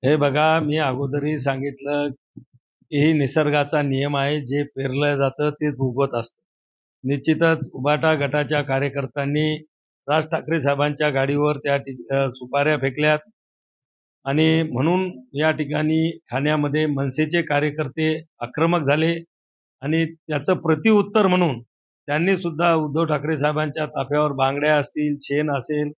हे बघा, मी अगोदरही सांगितलं, की ही निसर्गाचा नियम आहे. जे पेरलं जातं तेच उगवत असतं. निश्चितच उभाटा गटाच्या कार्यकर्त्यांनी राज ठाकरे साहेबांच्या गाडीवर सुपाऱ्या फेकल्यात आणि म्हणून या ठिकाणी ठाण्यामध्ये मनसेचे कार्यकर्ते आक्रमक झाले आणि त्याचं प्रत्युत्तर म्हणून त्यांनी सुद्धा उद्धव ठाकरे साहेबांच्या ताफ्यावर बांगड्या असतील, शेण असेल,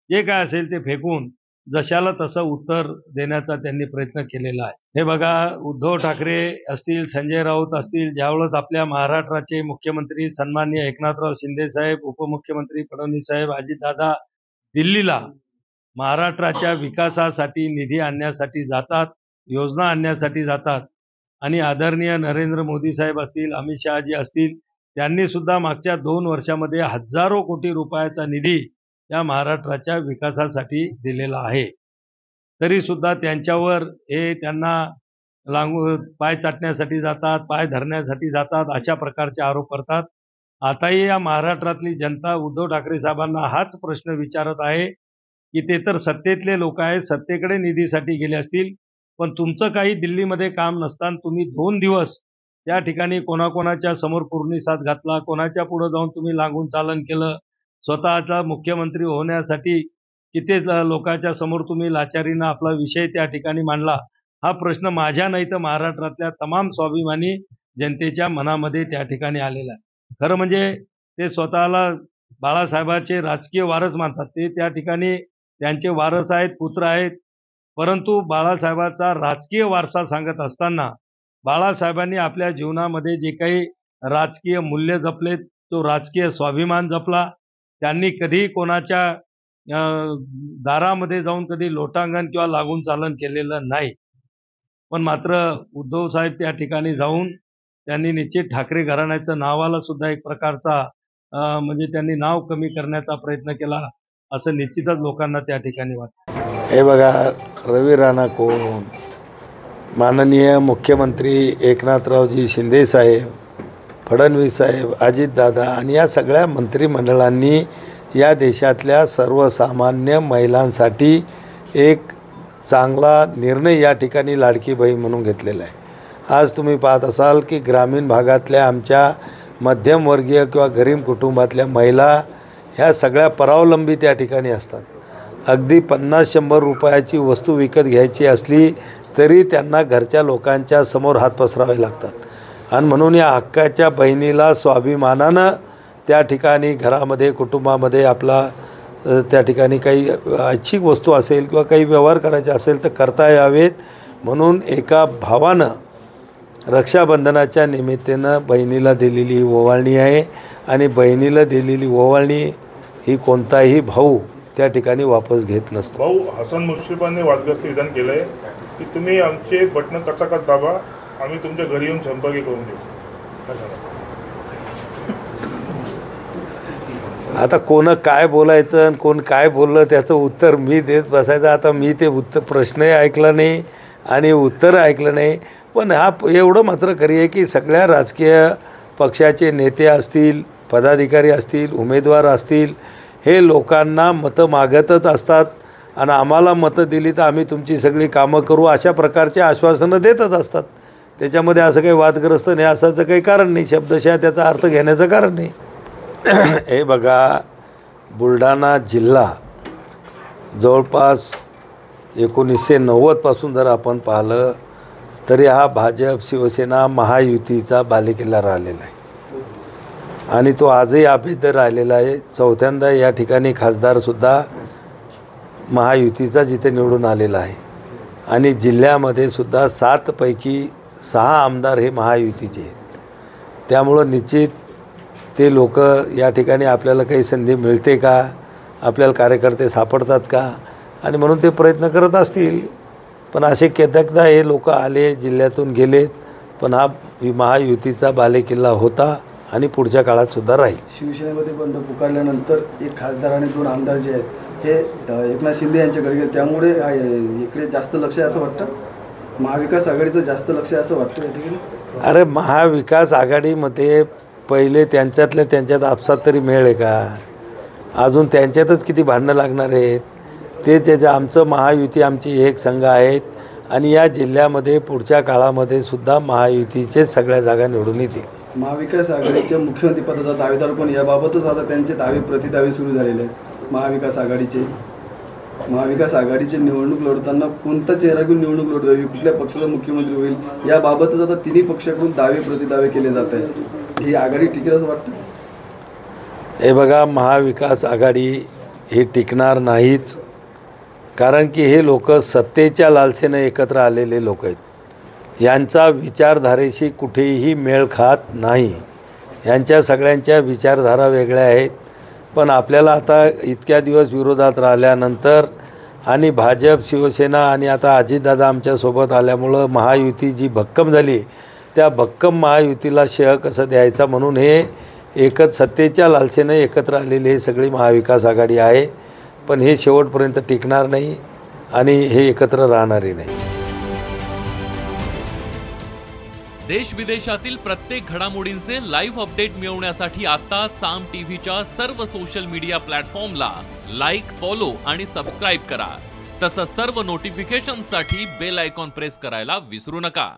जे काय असेल ते फेकून जशाला तसं उत्तर देण्याचा त्यांनी प्रयत्न केलेला आहे. हे बघा, उद्धव ठाकरे असतील, संजय राऊत असतील, ज्यावेळेस आपल्या महाराष्ट्राचे मुख्यमंत्री सन्माननीय एकनाथराव शिंदे साहेब, उपमुख्यमंत्री फडणवीस साहेब, अजितदादा दिल्लीला महाराष्ट्राच्या विकासासाठी निधी आणण्यासाठी जातात, योजना आणण्यासाठी जातात आणि आदरणीय नरेंद्र मोदी साहेब असतील, अमित शहाजी असतील, त्यांनी सुद्धा मागच्या 2 वर्षामध्ये हजारो कोटी रुपयाचा निधी या महाराष्ट्राच्या विकासासाठी दिलेला आहे. तरी सुद्धा त्यांच्यावर हे त्यांना पाय चाटण्यासाठी जातात, पाय धरण्यासाठी जातात, अशा प्रकारचे आरोप करतात. आताही या महाराष्ट्रातली जनता उद्धव ठाकरे साहेबांना हाच प्रश्न विचारत आहे, की ते तर सत्तेतले लोक आहेत, सत्तेकडे निधीसाठी गेले असतील, पण तुमचं काही दिल्लीमध्ये काम नसताना तुम्ही 2 दिवस त्या ठिकाणी कोणाकोणाच्या समोर कुर्निसाद घातला, कोणाच्या पुढे जाऊन तुम्ही लागून चालन केलं, स्वतःचा मुख्यमंत्री होण्यासाठी किती लोकांच्या समोर तुम्ही लाचारीनं आपला विषय त्या ठिकाणी मांडला. हा प्रश्न माझ्या नाही तर महाराष्ट्रातल्या तमाम स्वाभिमानी जनतेच्या मनामध्ये त्या ठिकाणी आलेला आहे. खरं म्हणजे ते स्वतःला बाळासाहेबांचे राजकीय वारस मानतात. ते त्या ठिकाणी त्यांचे वारस आहेत, पुत्र आहेत. परंतु बाळासाहेबांचा राजकीय वारसा सांगत असताना बाळासाहेबांनी आपल्या जीवनामध्ये जे काही राजकीय मूल्य जपले, तो राजकीय स्वाभिमान जपला. त्यांनी कधी कोणाच्या दारामध्ये जाऊन कधी लोटांगण किंवा लागून चालन केलेलं नाही. पण मात्र उद्धव साहेब त्या ठिकाणी जाऊन त्यांनी निश्चित ठाकरे घराण्याचं नावाला सुद्धा एक प्रकारचा म्हणजे त्यांनी नाव कमी करण्याचा प्रयत्न केला, असं निश्चितच लोकांना त्या ठिकाणी वाटतं. हे बघा, रवी राणा कोण, माननीय मुख्यमंत्री एकनाथरावजी शिंदे साहेब, फडणवीस साहेब, अजितदादा आणि या सगळ्या मंत्रिमंडळांनी या देशातल्या सर्वसामान्य महिलांसाठी एक चांगला निर्णय या ठिकाणी लाडकी बहीण म्हणून घेतलेला आहे. आज तुम्ही पाहत असाल की ग्रामीण भागातल्या आमच्या मध्यमवर्गीय किंवा गरीब कुटुंबातल्या महिला ह्या सगळ्या परावलंबी त्या ठिकाणी असतात. अगदी 50-100 रुपयाची वस्तू विकत घ्यायची असली तरी त्यांना घरच्या लोकांच्या समोर हात पसरावे लागतात आणि म्हणून या हक्काच्या बहिणीला स्वाभिमानानं त्या ठिकाणी घरामध्ये कुटुंबामध्ये आपला त्या ठिकाणी काही ऐच्छिक वस्तू असेल किंवा काही व्यवहार करायचे असेल तर करता यावेत म्हणून एका भावानं रक्षाबंधनाच्या निमित्तानं बहिणीला दिलेली ओवाळणी आहे आणि बहिणीला दिलेली ओवाळणी ही कोणताही भाऊ त्या ठिकाणी वापस घेत नसतो. भाऊ हसन मुश्रीफांनी वादग्रस्त विधान केलं आहे की तुम्ही आमचे बटणं कचाकच दाबा, आम्ही तुमच्या घरी येऊन संपर्क करून देऊ. आता कोण काय बोलायचं आणि कोण काय बोललं त्याचं उत्तर मी देत बसायचं. आता मी ते प्रश्नही ऐकला नाही आणि उत्तर ऐकलं नाही. पण हा एवढं मात्र खरी आहे की सगळ्या राजकीय पक्षाचे नेते असतील, पदाधिकारी असतील, उमेदवार असतील, हे लोकांना मतं मागतच असतात आणि आम्हाला मतं दिली तर आम्ही तुमची सगळी कामं करू अशा प्रकारचे आश्वासनं देतच असतात. त्याच्यामध्ये असं काही वादग्रस्त नाही असाचं काही कारण नाही, शब्दशः त्याचा अर्थ घेण्याचं कारण नाही. हे बघा, बुलढाणा जिल्हा जवळपास 1990 जर आपण पाहिलं तरी हा भाजप शिवसेना महायुतीचा बालेकिल्ला राहिलेला आहे आणि तो आजही अभेद्य राहिलेला आहे. चौथ्यांदा या ठिकाणी खासदारसुद्धा महायुतीचा जिथे निवडून आलेला आहे आणि जिल्ह्यामध्ये सुद्धा 7 पैकी 6 आमदार हे महायुतीचे आहेत. त्यामुळं निश्चित ते लोक या ठिकाणी आपल्याला काही संधी मिळते का, आपल्याला कार्यकर्ते सापडतात का आणि म्हणून ते प्रयत्न करत असतील. पण असे कित्येकदा हे लोक आले, जिल्ह्यातून गेलेत, पण हा महायुतीचा बालेकिल्ला होता आणि पुढच्या काळात सुद्धा राहील. शिवसेनेमध्ये बंड पुकारल्यानंतर एक खासदार आणि 2 आमदार जे आहेत हे एकनाथ शिंदे यांच्याकडे गेले, त्यामुळे इकडे जास्त लक्ष आहे असं वाटतं. महाविकास आघाडीचं जास्त लक्ष आहे असं वाटतं या ठिकाणी. अरे महाविकास आघाडीमध्ये पहिले त्यांच्यातल्या त्यांच्यात आपसात तरी मिळ आहे का? अजून त्यांच्यातच किती भांडणं लागणार आहेत. ते आमचं महायुती आमची एक संघ आहेत आणि या जिल्ह्यामध्ये पुढच्या काळामध्ये सुद्धा महायुतीचे सगळ्या जागा निवडून येतील। महाविकास आघाडीच्या मुख्यमंत्री पदाचा दावेदार कोण याबाबतच आता त्यांचे दावे प्रतिदावे सुरू झालेले आहेत। महाविकास आघाडीची निवडणूक लढवताना कोणता चेहरा घेऊन निवडणूक लढवावी, कुठल्या पक्षाचा मुख्यमंत्री होईल याबाबतच आता तिन्ही पक्षाकडून दावे प्रतिदावे केले जात आहेत। ही आघाडी टिकेल असं वाटतं? हे बघा, महाविकास आघाडी ही टिकणार नाहीच, कारण की हे लोक सत्तेच्या लालसेने एकत्र आलेले लोक आहेत। यांचा विचारधारेशी कुठेही मेळ खात नाही। यांच्या सगळ्यांच्या विचारधारा वेगळ्या आहेत। पण आपल्याला आता इतक्या दिवस विरोधात राहिल्यानंतर आणि भाजप, शिवसेना आणि आता अजितदादा आमच्यासोबत आल्यामुळं महायुती जी भक्कम झाली, त्या भक्कम महायुतीला श्रेय कसं द्यायचा म्हणून हे एकच सत्तेच्या लालसेने एकत्र आलेली हे सगळी महाविकास आघाडी आहे। पण हे शेवटपर्यंत टिकणार नाही आणि हे एकत्र राहणारही नाही। देश विदेशातील प्रत्येक घडामोडींचे लाईव्ह अपडेट मिळवण्यासाठी आता साम टीव्हीच्या सर्व सोशल मीडिया प्लॅटफॉर्मला लाईक, फॉलो आणि सबस्क्राईब करा। तसंच सर्व नोटिफिकेशनसाठी बेल आयकॉन प्रेस करायला विसरू नका।